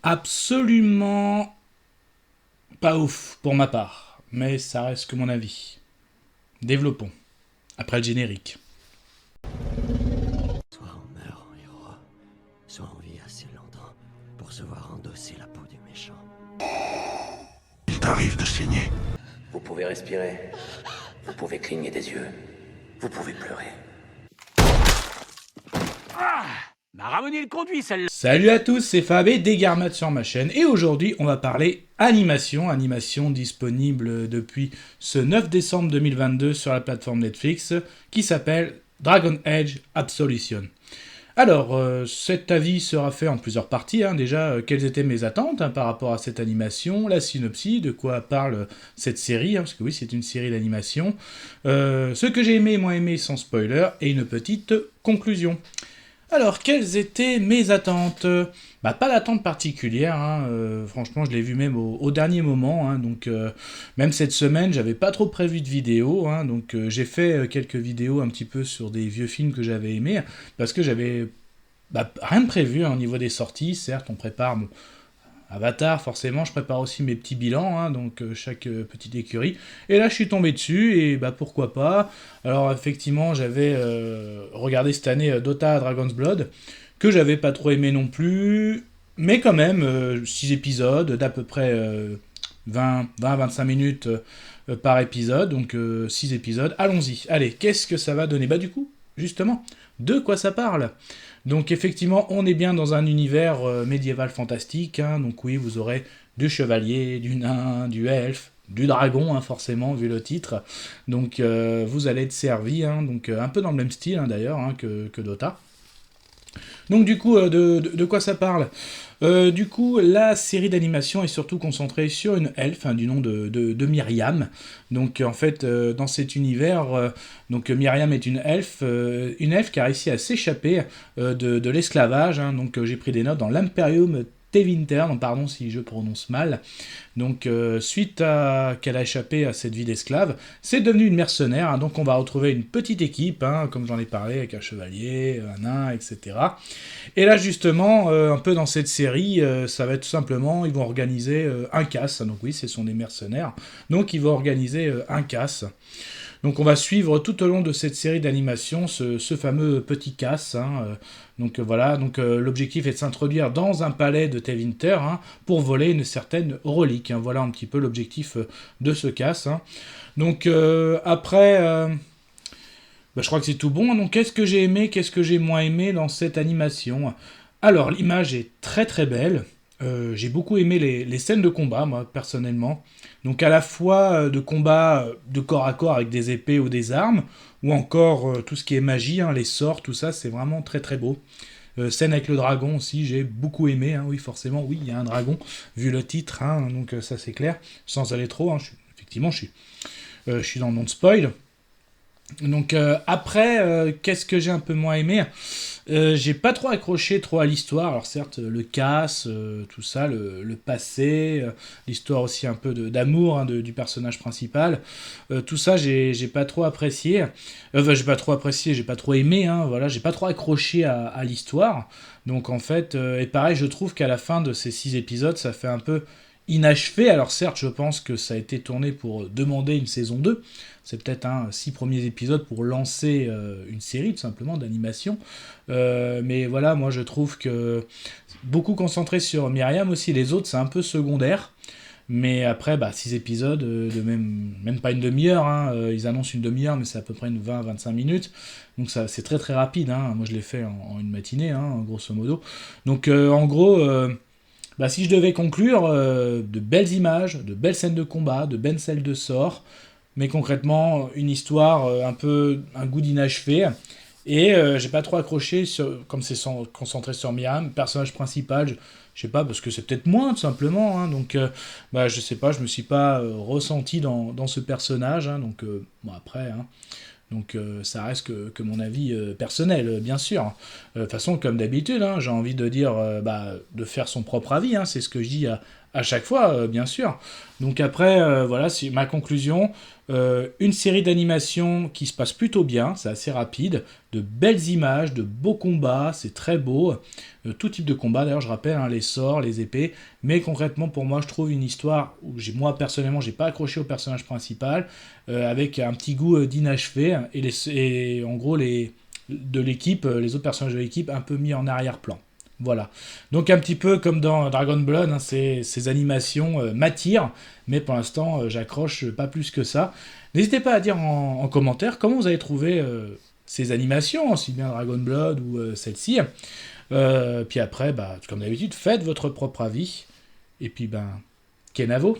Absolument pas ouf pour ma part, mais ça reste que mon avis. Développons, après le générique. Soit on meurt en héros, soit on vit assez longtemps pour se voir endosser la peau du méchant. Il t'arrive de saigner. Vous pouvez respirer. Vous pouvez cligner des yeux. Vous pouvez pleurer. M'a ramené le conduit, celle-là. Salut à tous, c'est Fab et Desgarmat sur ma chaîne, et aujourd'hui on va parler animation disponible depuis ce 9 décembre 2022 sur la plateforme Netflix, qui s'appelle Dragon Age Absolution. Alors, cet avis sera fait en plusieurs parties. Déjà, quelles étaient mes attentes par rapport à cette animation, la synopsis, de quoi parle cette série, parce que oui, c'est une série d'animation, ce que j'ai aimé et moins aimé sans spoiler, et une petite conclusion. Alors, quelles étaient mes attentes ? Pas d'attente particulière, franchement je l'ai vu même au dernier moment, donc même cette semaine j'avais pas trop prévu de vidéo, donc j'ai fait quelques vidéos un petit peu sur des vieux films que j'avais aimés, parce que j'avais rien de prévu au niveau des sorties. Certes on prépare Avatar, forcément, je prépare aussi mes petits bilans, donc chaque petite écurie. Et là, je suis tombé dessus, et pourquoi pas. Alors, effectivement, j'avais regardé cette année Dota Dragon's Blood, que j'avais pas trop aimé non plus, mais quand même, 6 épisodes d'à peu près 20-25 minutes par épisode, donc 6 épisodes. Allons-y. Allez, qu'est-ce que ça va donner ? Du coup, justement, de quoi ça parle ? Donc effectivement, on est bien dans un univers médiéval fantastique, donc oui, vous aurez du chevalier, du nain, du elfe, du dragon, forcément, vu le titre. Donc vous allez être servi, donc un peu dans le même style d'ailleurs que Dota. Donc du coup, de quoi ça parle ? Du coup, la série d'animation est surtout concentrée sur une elfe du nom de Myriam. Donc en fait, dans cet univers, donc Myriam est une elfe qui a réussi à s'échapper de l'esclavage. Donc j'ai pris des notes dans l'Imperium Tevinter, pardon si je prononce mal. Donc suite à qu'elle a échappé à cette vie d'esclave, c'est devenu une mercenaire, donc on va retrouver une petite équipe, comme j'en ai parlé, avec un chevalier, un nain, etc. Et là justement, un peu dans cette série, ça va être tout simplement, ils vont organiser un casse, donc oui, ce sont des mercenaires, donc ils vont organiser un casse. Donc on va suivre tout au long de cette série d'animation ce fameux petit casse. Donc voilà, l'objectif est de s'introduire dans un palais de Tevinter pour voler une certaine relique. Voilà un petit peu l'objectif de ce casse. Donc après, je crois que c'est tout bon. Donc qu'est-ce que j'ai aimé, qu'est-ce que j'ai moins aimé dans cette animation ? Alors l'image est très très belle. J'ai beaucoup aimé les scènes de combat, moi, personnellement. Donc à la fois de combat de corps à corps avec des épées ou des armes, ou encore tout ce qui est magie, les sorts, tout ça, c'est vraiment très très beau. Scène avec le dragon aussi, j'ai beaucoup aimé, oui forcément, oui, il y a un dragon, vu le titre, donc ça c'est clair, sans aller trop, effectivement je suis dans le non-spoil. Donc après, qu'est-ce que j'ai un peu moins aimé ? J'ai pas trop accroché à l'histoire. Alors certes, le casse, tout ça, le passé, l'histoire aussi un peu d'amour du personnage principal, tout ça j'ai pas trop apprécié. J'ai pas trop aimé, voilà, j'ai pas trop accroché à l'histoire. Donc en fait, et pareil, je trouve qu'à la fin de ces 6 épisodes, ça fait un peu inachevé. Alors certes, je pense que ça a été tourné pour demander une saison 2. C'est peut-être 6 premiers épisodes pour lancer une série, tout simplement, d'animation. Mais voilà, moi je trouve que beaucoup concentré sur Myriam aussi, les autres c'est un peu secondaire. Mais après, 6 épisodes, de même pas une demi-heure, ils annoncent une demi-heure, mais c'est à peu près une 20-25 minutes. Donc ça, c'est très très rapide, moi je l'ai fait en une matinée, grosso modo. Donc en gros... si je devais conclure, de belles images, de belles scènes de combat, de belles scènes de sorts, mais concrètement, une histoire un peu, un goût d'inachevé, et j'ai pas trop accroché, comme c'est concentré sur Myriam, personnage principal, je sais pas, parce que c'est peut-être moins, tout simplement, donc je sais pas, je me suis pas ressenti dans ce personnage, donc bon après... Donc ça reste que mon avis personnel, bien sûr. De toute façon, comme d'habitude, j'ai envie de dire de faire son propre avis, c'est ce que je dis À chaque fois, bien sûr. Donc après, voilà, c'est ma conclusion. Une série d'animation qui se passe plutôt bien, c'est assez rapide, de belles images, de beaux combats, c'est très beau. Tout type de combat, d'ailleurs, je rappelle, hein, les sorts, les épées. Mais concrètement, pour moi, je trouve une histoire où moi, personnellement, j'ai pas accroché au personnage principal, avec un petit goût d'inachevé, et en gros, de l'équipe, les autres personnages de l'équipe, un peu mis en arrière-plan. Voilà. Donc un petit peu comme dans Dragon Blood, hein, ces animations m'attirent, mais pour l'instant, j'accroche pas plus que ça. N'hésitez pas à dire en commentaire comment vous avez trouvé ces animations, aussi bien Dragon Blood ou celle-ci. Puis après, bah, comme d'habitude, faites votre propre avis. Et puis, ben, Kenavo.